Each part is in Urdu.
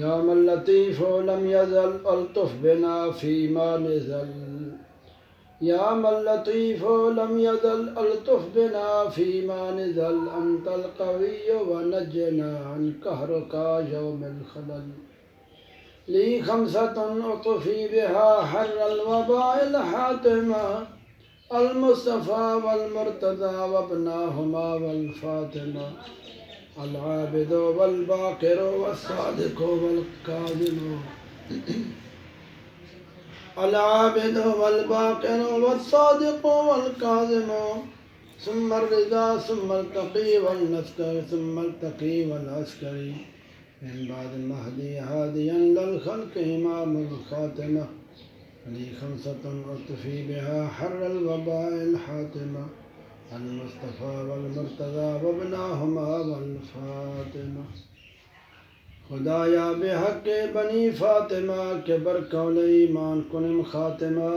يا من لطيف لم يزل ألطف بنا فيما نزل يا من لطيف لم يزل ألطف بنا فيما نزل أنت القوي ونجنا عن قهرك يوم الخلل لي خمسة أطفي بها حر الوباء الحاتمة المصطفى والمرتضى وابناهما والفاطمة العابد والباقر والصادق والكاظم العابد والباقر والصادق والكاظم ثم الرضا ثم التقي والنسكر ثم التقي والعسكري من بعد المهدي هاديا للخلق إمام الخاتمة لي خمسة أطفي بها حر الوباء الحاتمة المصطفى والمرتضى وابناهما والفاطمة خدایا بحق بنی فاطمہ کے برکول ایمان کنم خاتمہ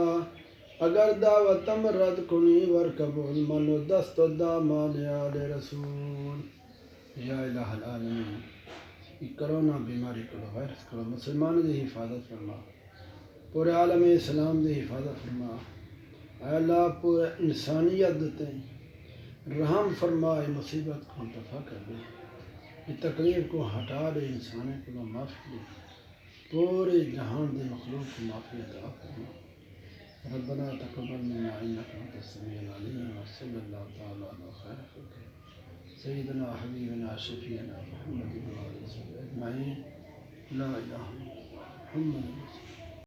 اگر دعوتم رد کنی ور قبول منو دست و دامان آل رسول یا الہ العالمین یہ کرونا بیماری کرو وائرس کرو مسلمان دی حفاظت فرما پورے عالم اسلام دی حفاظت فرما اے اللہ پورے انسانیت دتے رحم فرمائے مصیبت کو دفع کر دے یہ تکلیف کو ہٹا دے انسانوں کو معافی دے پورے جہان دے مخلوق کو معافی عطا فرما ربنا تقبل منا انك انت السميع العليم وصلى الله تعالى على خير خلقه سيدنا حبيبنا شفيعنا محمد وعلى اله وصحبه اجمعين لا اله الا الله محمد رسول الله